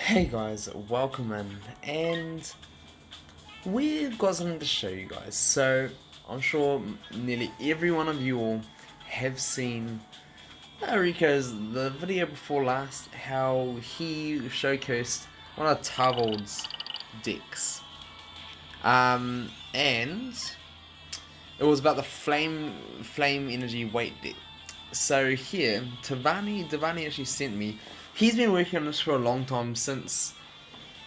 Hey guys, welcome in, and we've got something to show you guys. So, I'm sure nearly every one of you all have seen Rico's the video before last, how he showcased one of Tarvold's decks. And it was about the flame energy weight deck. So here, Divani actually sent me. He's been working on this for a long time since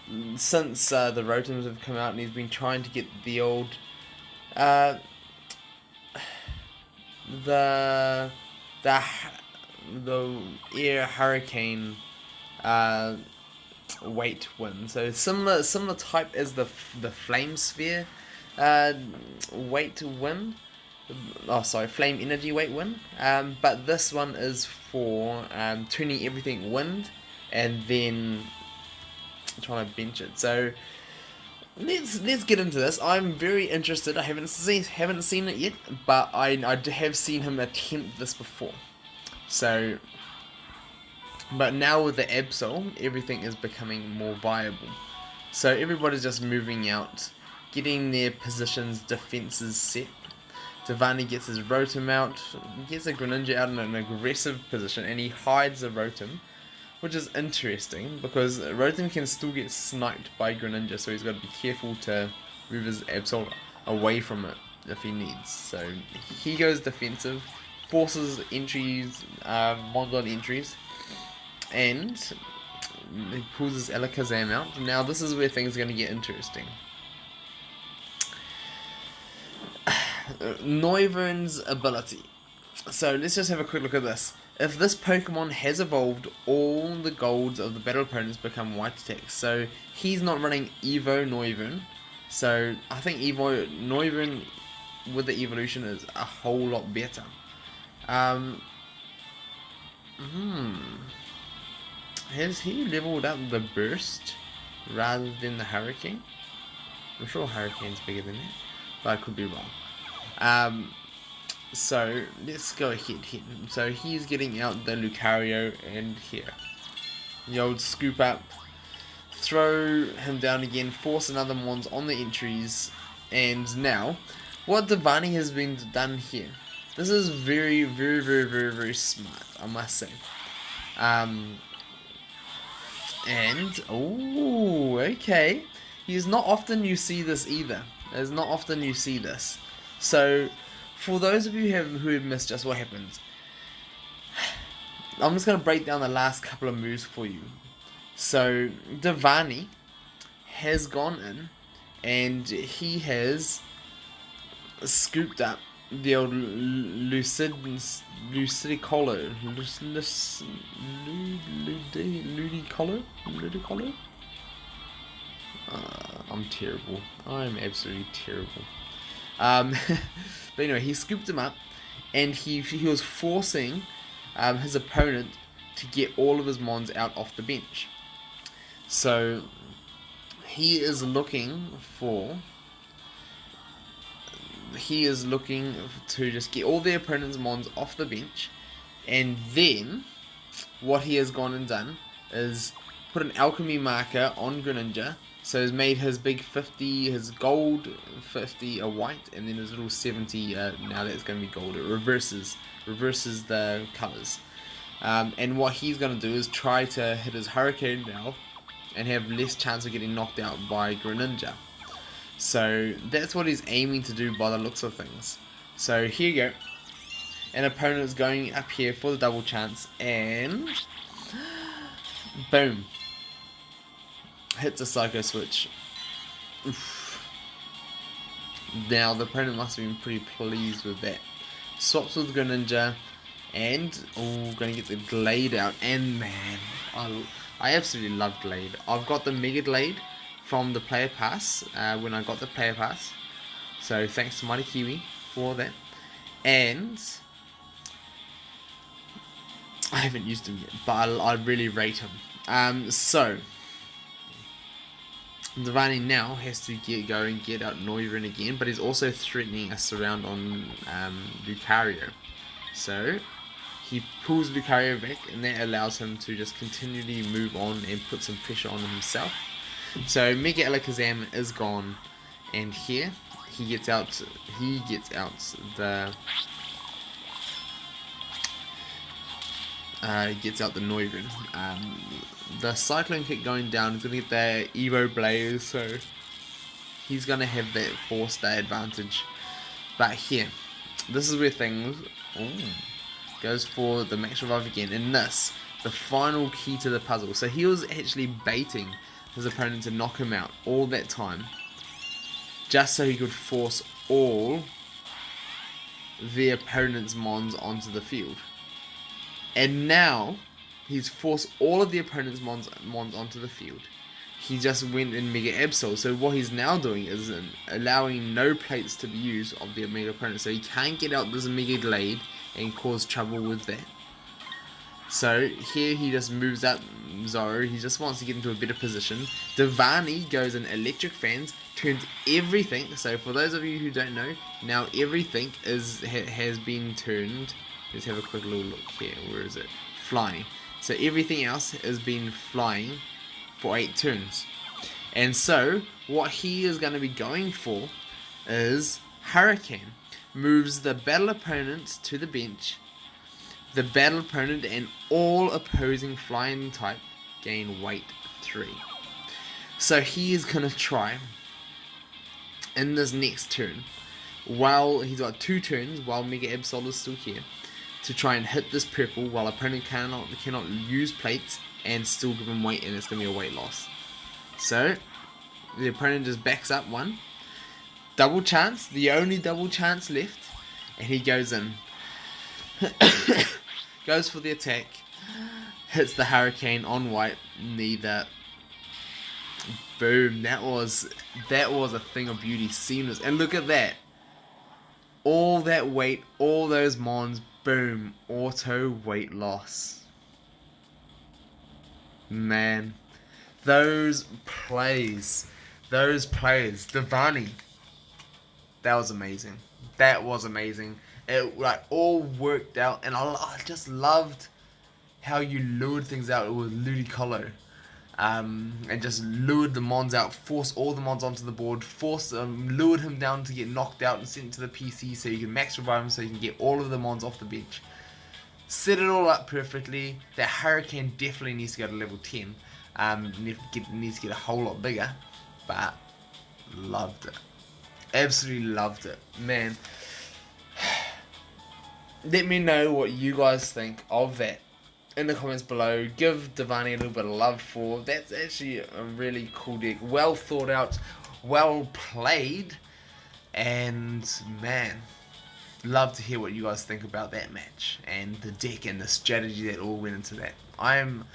the Rotoms have come out, and he's been trying to get the old uh, the the the air hurricane uh, weight win. So similar type as the flame sphere uh, weight win. Oh, sorry, flame energy weight win. But this one is for turning everything wind and then trying to bench it. So let's get into this. I'm very interested. I haven't seen it yet, but I have seen him attempt this before. So, but now with the Absol, everything is becoming more viable. So everybody's just moving out, getting their positions, defenses set. Divani gets his Rotom out, gets a Greninja out in an aggressive position, and he hides the Rotom, which is interesting because Rotom can still get sniped by Greninja, so he's got to be careful to move his Absol away from it if he needs. So he goes defensive, forces entries, Mondon entries, and he pulls his Alakazam out. Now this is where things are going to get interesting. Noivern's ability. So let's just have a quick look at this. If this Pokemon has evolved, all the golds of the battle opponents become white attacks. So he's not running Evo Noivern. So I think Evo Noivern with the evolution is a whole lot better. Has he leveled up the burst rather than the hurricane? I'm sure hurricane's bigger than that, but I could be wrong. So let's go ahead here. So he's getting out the Lucario, and here the old scoop up, throw him down again, force another Mons on the entries, and now what Divani has been done here. This is very, very, very, very, very smart, I must say. And oh, okay. It's not often you see this either. It's not often you see this. So, for those of you who have missed just what happens, I'm just going to break down the last couple of moves for you. So, Divani has gone in and he has scooped up the old Ludicolo. I'm terrible. I'm absolutely terrible. But anyway, he scooped him up, and he was forcing his opponent to get all of his Mons out off the bench. So he is looking to just get all the opponent's Mons off the bench, and then what he has gone and done is put an alchemy marker on Greninja. So he's made his big 50, his gold 50 a white, and then his little 70 now that's going to be gold. It reverses the colours. And what he's going to do is try to hit his Hurricane now and have less chance of getting knocked out by Greninja. So that's what he's aiming to do by the looks of things. So here you go. An opponent is going up here for the double chance, and boom. Hits a Psycho Switch. Oof. Now the opponent must have been pretty pleased with that. Swaps with Greninja, and going to get the Glade out. And man, I absolutely love Glade. I've got the Mega Glade from the Playerpass when I got the Playerpass. So thanks to MightyKiwi for that. And I haven't used him yet, but I really rate him. So Divani now has to go and get out Noivern again, but he's also threatening a surround on Lucario. So he pulls Lucario back, and that allows him to just continually move on and put some pressure on himself. So Mega Alakazam is gone, and here he gets out the Noivern. The Cyclone Kick going down is going to get the Evo Blaze, so he's going to have that 4-star advantage. But here, this is where things goes for the Max Revive again, and this, the final key to the puzzle. So he was actually baiting his opponent to knock him out all that time, just so he could force all the opponent's mons onto the field. And now he's forced all of the opponent's mons onto the field. He just went in Mega Absol. So what he's now doing is allowing no plates to be used of the Mega opponent. So he can't get out this Mega Glade and cause trouble with that. So here he just moves up Zoro. He just wants to get into a better position. Divani goes in Electric Fans, turns everything. So for those of you who don't know, now everything has been turned. Let's have a quick little look here. Where is it? Flying. So everything else has been flying for 8 turns. And so what he is going to be going for is Hurricane. Moves the battle opponent to the bench. The battle opponent and all opposing flying type gain weight 3. So he is going to try in this next turn, while he's got 2 turns while Mega Absol is still here, to try and hit this purple while opponent cannot use plates and still give him weight, and it's going to be a weight loss. So the opponent just backs up 1. Double chance, the only double chance left, and he goes in. Goes for the attack, hits the Hurricane on white, neither. Boom, that was a thing of beauty, seamless. And look at that. All that weight, all those mons, boom, auto weight loss. Man, those plays, Divani, that was amazing. It like all worked out, and I just loved how you lured things out with Ludicolo. And just lured the mons out, forced all the mons onto the board, lured him down to get knocked out and sent to the PC so you can max revive him so you can get all of the mons off the bench. Set it all up perfectly. That Hurricane definitely needs to go to level 10. Needs to get a whole lot bigger, but loved it. Absolutely loved it, man. Let me know what you guys think of that in the comments below. Give Divani a little bit of love for. That's actually a really cool deck. Well thought out, well played, and man, love to hear what you guys think about that match and the deck and the strategy that all went into that. I'm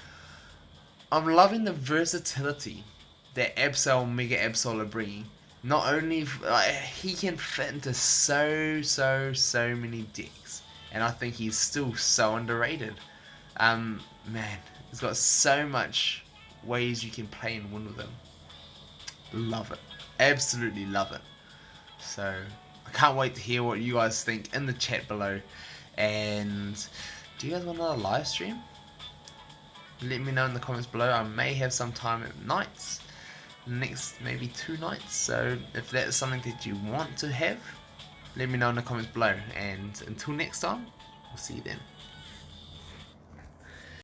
loving the versatility that Absol, Mega Absol are bringing. Not only he can fit into so many decks, and I think he's still so underrated. Man, he's got so much ways you can play and win with him. Love it, absolutely love it. So I can't wait to hear what you guys think in the chat below. And do you guys want another live stream? Let me know in the comments below. I may have some time at nights, next maybe 2 nights. So if that's something that you want to have, let me know in the comments below. And until next time, we'll see you then.